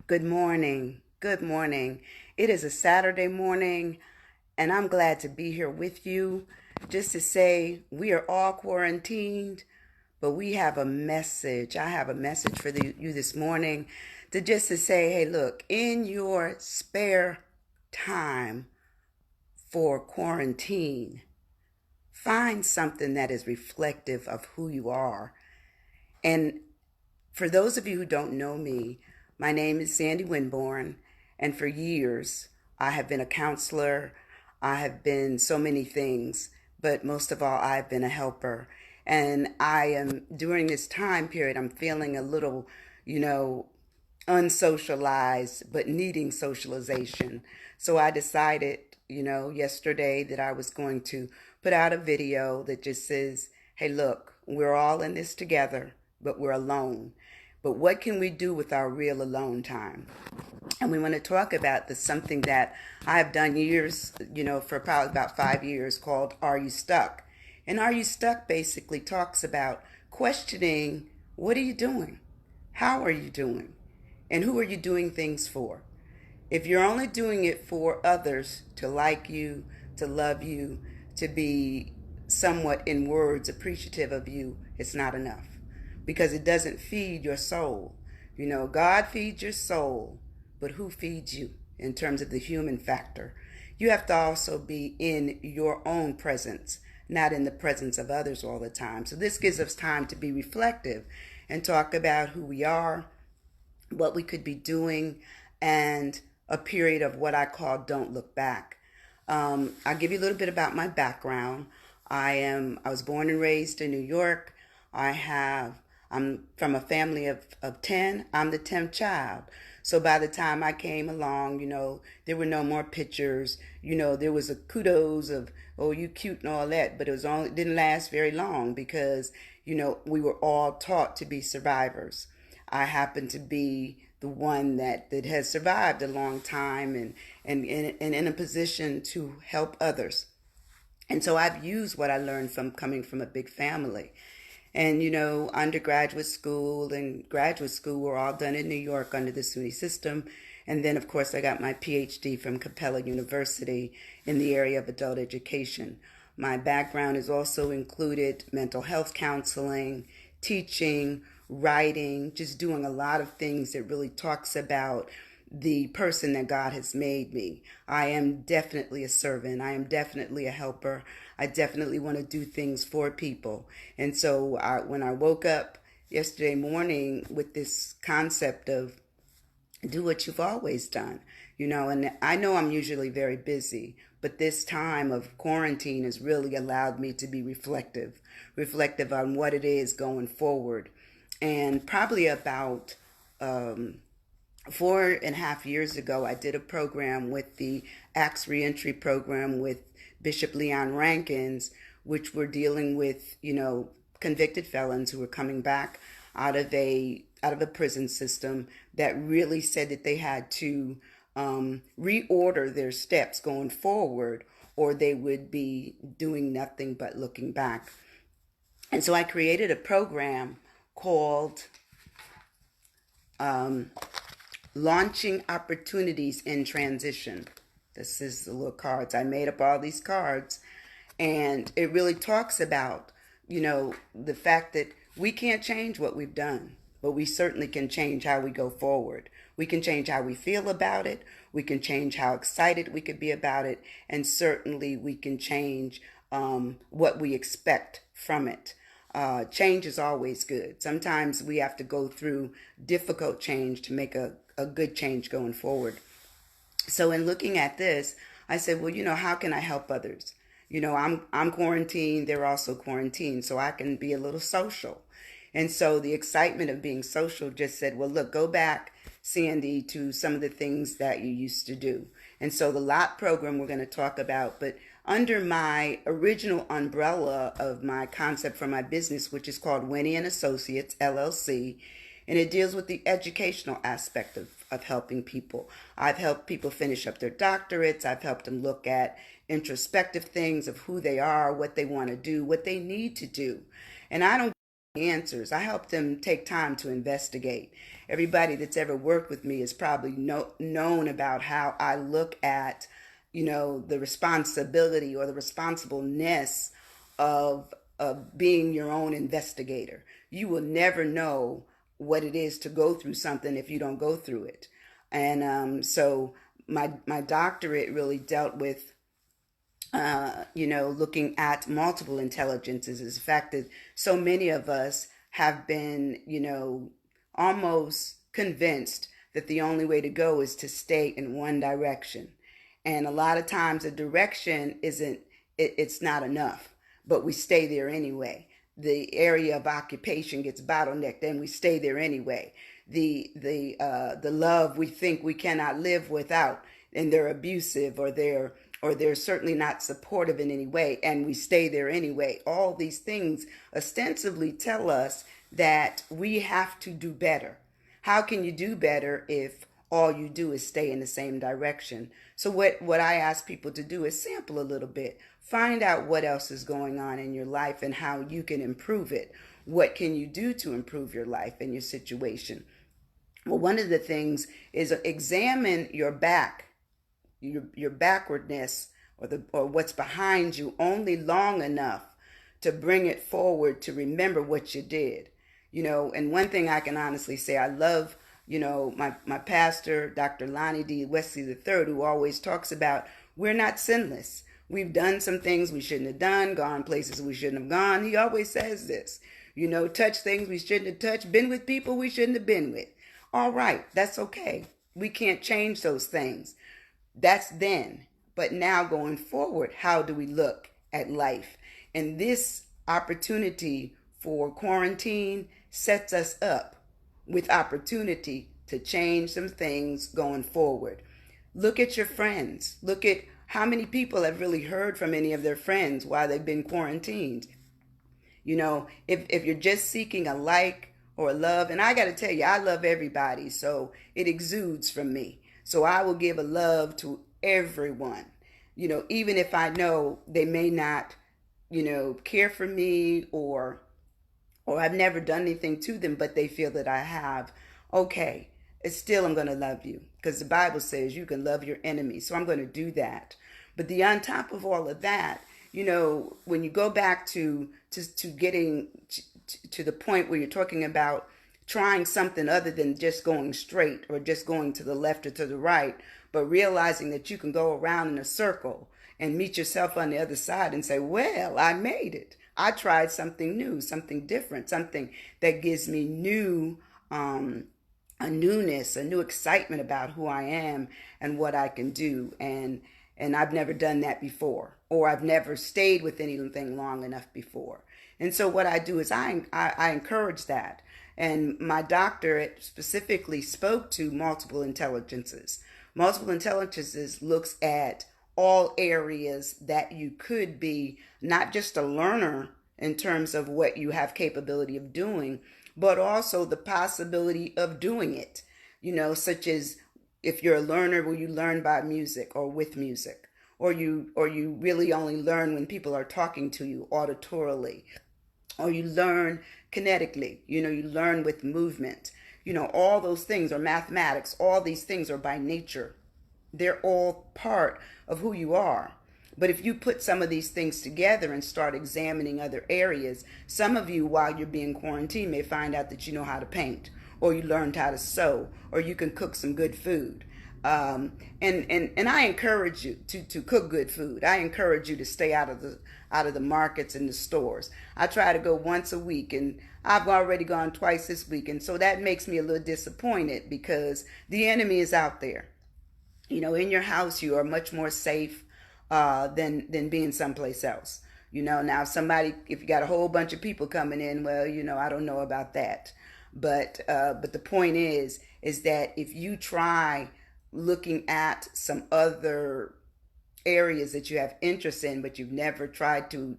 Good morning. Good morning. It is a Saturday morning, and I'm glad to be here with you just to say we are all quarantined, but we have a message. I have a message for you this morning to say, hey, look, in your spare time for quarantine, find something that is reflective of who you are. And for those of you who don't know me, my name is Sandy Winborn, and for years I have been a counselor. I have been so many things, but most of all, I've been a helper. And I am, during this time period, I'm feeling a little, you know, unsocialized, but needing socialization. So I decided, yesterday that I was going to put out a video that just says, hey, look, we're all in this together, but we're alone. But what can we do with our real alone time? And we want to talk about something that I've done years, for probably about 5 years, called Are You Stuck? And Are You Stuck basically talks about questioning, what are you doing? How are you doing? And who are you doing things for? If you're only doing it for others to like you, to love you, to be somewhat in words appreciative of you, it's not enough because it doesn't feed your soul. God feeds your soul, but who feeds you in terms of the human factor? You have to also be in your own presence, not in the presence of others all the time. So this gives us time to be reflective and talk about who we are, what we could be doing, and a period of what I call don't look back. I'll give you a little bit about my background. I was born and raised in New York. I'm from a family of 10. I'm the 10th child. So by the time I came along, there were no more pictures. There was a kudos of, oh, you cute and all that, but it didn't last very long because, we were all taught to be survivors. I happen to be the one that has survived a long time and in a position to help others. And so I've used what I learned from coming from a big family. And, undergraduate school and graduate school were all done in New York under the SUNY system. And then, of course, I got my PhD from Capella University in the area of adult education. My background has also included mental health counseling, teaching, writing, just doing a lot of things that really talks about the person that God has made me. I am definitely a servant. I am definitely a helper. I definitely want to do things for people. And so when I woke up yesterday morning with this concept of do what you've always done, and I know I'm usually very busy, but this time of quarantine has really allowed me to be reflective on what it is going forward. And probably about 4.5 years ago, I did a program with the Acts Reentry Program with Bishop Leon Rankins, which were dealing with, convicted felons who were coming back out of a prison system that really said that they had to reorder their steps going forward, or they would be doing nothing but looking back. And so I created a program called Launching Opportunities in Transition. This is the little cards. I made up all these cards, and it really talks about, the fact that we can't change what we've done, but we certainly can change how we go forward. We can change how we feel about it. We can change how excited we could be about it. And certainly we can change what we expect from it. Change is always good. Sometimes we have to go through difficult change to make a good change going forward. So in looking at this, I said, well, how can I help others? I'm quarantined. They're also quarantined, so I can be a little social. And so the excitement of being social just said, well, look, go back, Sandy, to some of the things that you used to do. And so the LOT program we're going to talk about, but under my original umbrella of my concept for my business, which is called Winnie and Associates, LLC, and it deals with the educational aspect of helping people. I've helped people finish up their doctorates. I've helped them look at introspective things of who they are, what they want to do, what they need to do. And I don't answers. I help them take time to investigate. Everybody that's ever worked with me has probably known about how I look at, the responsibility or the responsibleness of being your own investigator. You will never know what it is to go through something if you don't go through it. And so my doctorate really dealt with looking at multiple intelligences is the fact that so many of us have been, almost convinced that the only way to go is to stay in one direction. And a lot of times the direction it's not enough, but we stay there anyway. The area of occupation gets bottlenecked and we stay there anyway. The love we think we cannot live without, and they're abusive, or they're certainly not supportive in any way, and we stay there anyway. All these things ostensibly tell us that we have to do better. How can you do better if all you do is stay in the same direction? So what I ask people to do is sample a little bit. Find out what else is going on in your life and how you can improve it. What can you do to improve your life and your situation? Well, one of the things is examine your your backwardness, or what's behind you, only long enough to bring it forward to remember what you did. And one thing I can honestly say, I love, my pastor, Dr. Lonnie D. Wesley III, who always talks about we're not sinless. We've done some things we shouldn't have done, gone places we shouldn't have gone. He always says this, touch things we shouldn't have touched, been with people we shouldn't have been with. All right, that's okay. We can't change those things. That's then. But now going forward, how do we look at life? And this opportunity for quarantine sets us up with opportunity to change some things going forward. Look at your friends. Look at how many people have really heard from any of their friends while they've been quarantined. If you're just seeking a like or a love, and I got to tell you, I love everybody, so it exudes from me. So I will give a love to everyone, even if I know they may not, care for me, or I've never done anything to them, but they feel that I have. Okay, it's still, I'm going to love you, because the Bible says you can love your enemy. So I'm going to do that. But on top of all of that, when you go back to getting to the point where you're talking about trying something other than just going straight or just going to the left or to the right, but realizing that you can go around in a circle and meet yourself on the other side and say, well, I made it. I tried something new, something different, something that gives me a newness, a new excitement about who I am and what I can do. And I've never done that before, or I've never stayed with anything long enough before. And so what I do is I encourage that. And my doctorate specifically spoke to multiple intelligences. Multiple intelligences looks at all areas that you could be not just a learner in terms of what you have capability of doing, but also the possibility of doing it. Such as if you're a learner, will you learn by music or with music? Or you really only learn when people are talking to you auditorily, or you learn kinetically, you learn with movement, all those things are mathematics. All these things are by nature. They're all part of who you are. But if you put some of these things together and start examining other areas, some of you, while you're being quarantined, may find out that you know how to paint, or you learned how to sew, or you can cook some good food. And I encourage you to cook good food. I encourage you to stay out of the markets and the stores. I try to go once a week, and I've already gone twice this week, and so that makes me a little disappointed because the enemy is out there. In your house, you are much more safe than being someplace else. Now if you got a whole bunch of people coming in, well, I don't know about that. But the point is that if you try looking at some other areas that you have interest in, but you've never tried to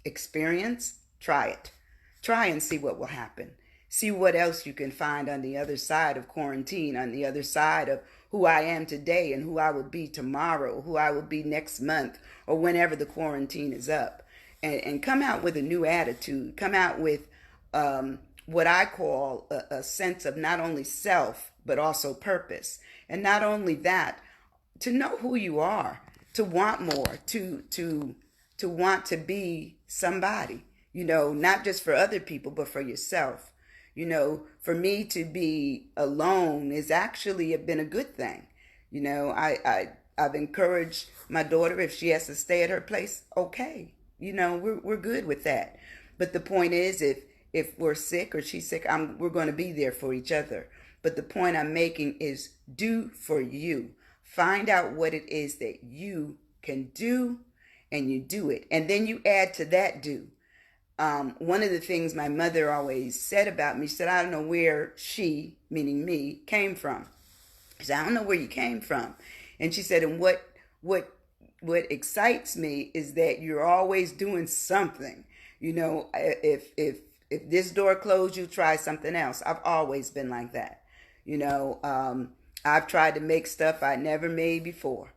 experience, try it. Try and see what will happen. See what else you can find on the other side of quarantine, on the other side of who I am today and who I will be tomorrow, who I will be next month, or whenever the quarantine is up. And come out with a new attitude. Come out with what I call a sense of not only self, but also purpose. And not only that, to know who you are, to want more, to want to be somebody, not just for other people, but for yourself. For me to be alone is actually been a good thing. I've encouraged my daughter, if she has to stay at her place, okay. We're good with that. But the point is, if we're sick or she's sick, we're going to be there for each other. But the point I'm making is do for you. Find out what it is that you can do, and you do it. And then you add to that do. One of the things my mother always said about me, she said, I don't know where she, meaning me, came from. She said, I don't know where you came from. And she said, and what excites me is that you're always doing something. If this door closed, you try something else. I've always been like that. I've tried to make stuff I never made before.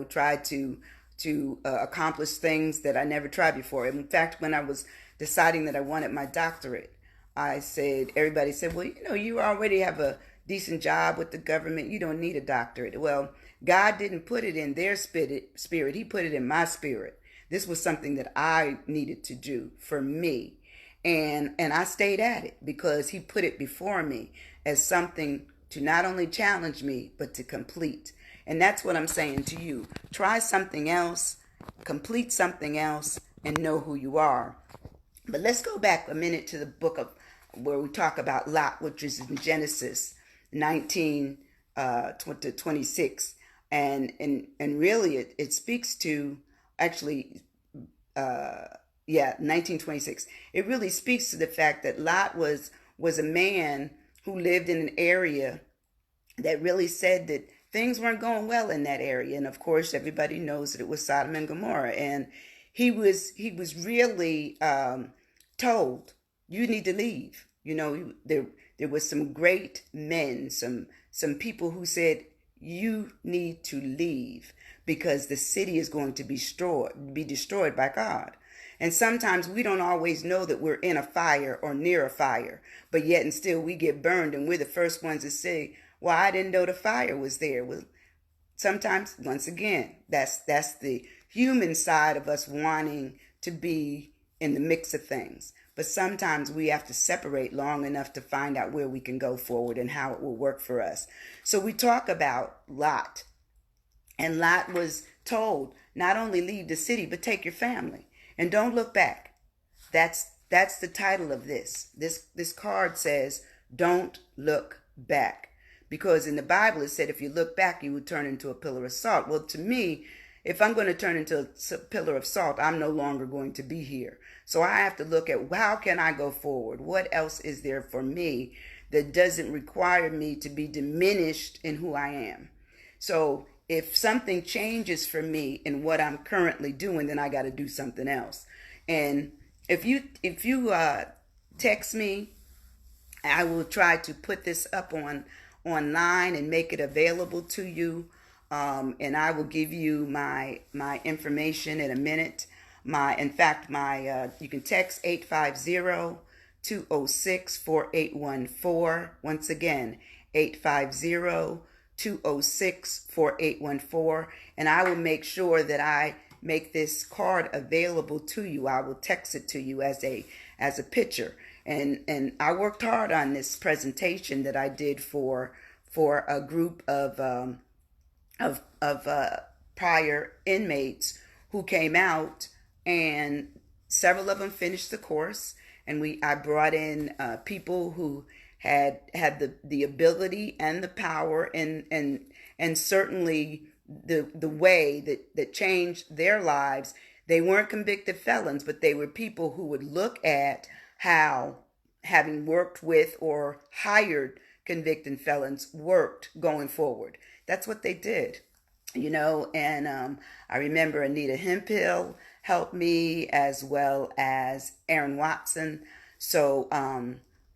Tried to accomplish things that I never tried before. In fact, when I was deciding that I wanted my doctorate, everybody said, well, you already have a decent job with the government. You don't need a doctorate. Well, God didn't put it in their spirit. He put it in my spirit. This was something that I needed to do for me. And I stayed at it because he put it before me as something to not only challenge me, but to complete. And that's what I'm saying to you. Try something else, complete something else, and know who you are. But let's go back a minute to the book of where we talk about Lot, which is in Genesis 19 to 26. And really it speaks to, actually, 1926. It really speaks to the fact that Lot was a man who lived in an area that really said that things weren't going well in that area. And of course, everybody knows that it was Sodom and Gomorrah. And he was really told, you need to leave. There was some great men, some people who said, you need to leave because the city is going to be destroyed by God. And sometimes we don't always know that we're in a fire or near a fire, but yet and still we get burned, and we're the first ones to say, well, I didn't know the fire was there. Well, sometimes, once again, that's the human side of us wanting to be in the mix of things. But sometimes we have to separate long enough to find out where we can go forward and how it will work for us. So we talk about Lot. And Lot was told, not only leave the city, but take your family. And don't look back. That's the title of this. This card says, don't look back. Because in the Bible it said if you look back, you would turn into a pillar of salt. Well, to me, if I'm going to turn into a pillar of salt, I'm no longer going to be here. So I have to look at how can I go forward? What else is there for me that doesn't require me to be diminished in who I am? So if something changes for me in what I'm currently doing, then I got to do something else. And if you text me, I will try to put this up online and make it available to you. And I will give you my information in a minute. You can text 850-206-4814. Once again, 850-206-4814. And I will make sure that I make this card available to you. I will text it to you as a picture. And I worked hard on this presentation that I did for a group of prior inmates who came out, and several of them finished the course. And I brought in people who had the ability and the power and certainly the way that changed their lives. They weren't convicted felons, but they were people who would look at how having worked with or hired convicted felons worked going forward. That's what they did, and I remember Anita Hemphill helped me, as well as Aaron Watson. So,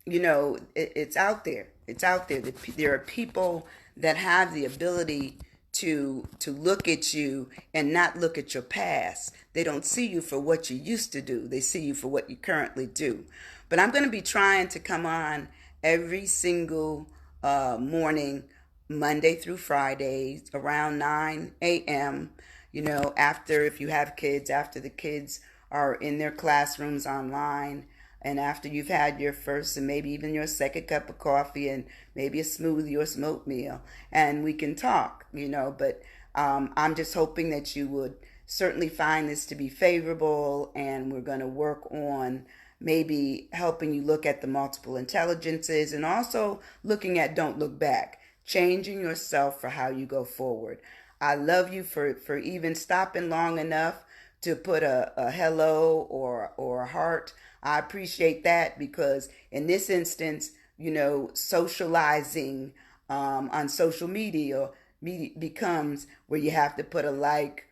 it's out there. It's out there. There are people that have the ability to look at you and not look at your past. They don't see you for what you used to do. They see you for what you currently do. But I'm going to be trying to come on every single morning, Monday through Friday, around 9 a.m. You know, after, if you have kids, after the kids are in their classrooms online, and after you've had your first and maybe even your second cup of coffee and maybe a smoothie or smoked meal, and we can talk, you know. But I'm just hoping that you would certainly find this to be favorable, and we're going to work on maybe helping you look at the multiple intelligences and also looking at don't look back, changing yourself for how you go forward. I love you for even stopping long enough to put a hello or a heart. I appreciate that, because in this instance, you know, socializing on social media becomes where you have to put a like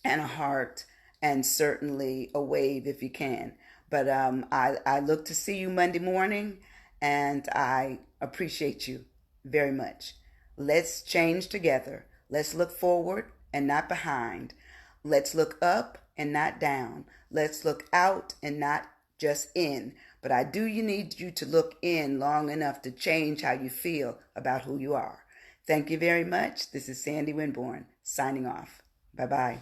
and a heart and certainly a wave if you can. But I look to see you Monday morning, and I appreciate you very much. Let's change together. Let's look forward and not behind. Let's look up and not down. Let's look out and not just in. But I do need you to look in long enough to change how you feel about who you are. Thank you very much. This is Sandy Winborn signing off. Bye-bye.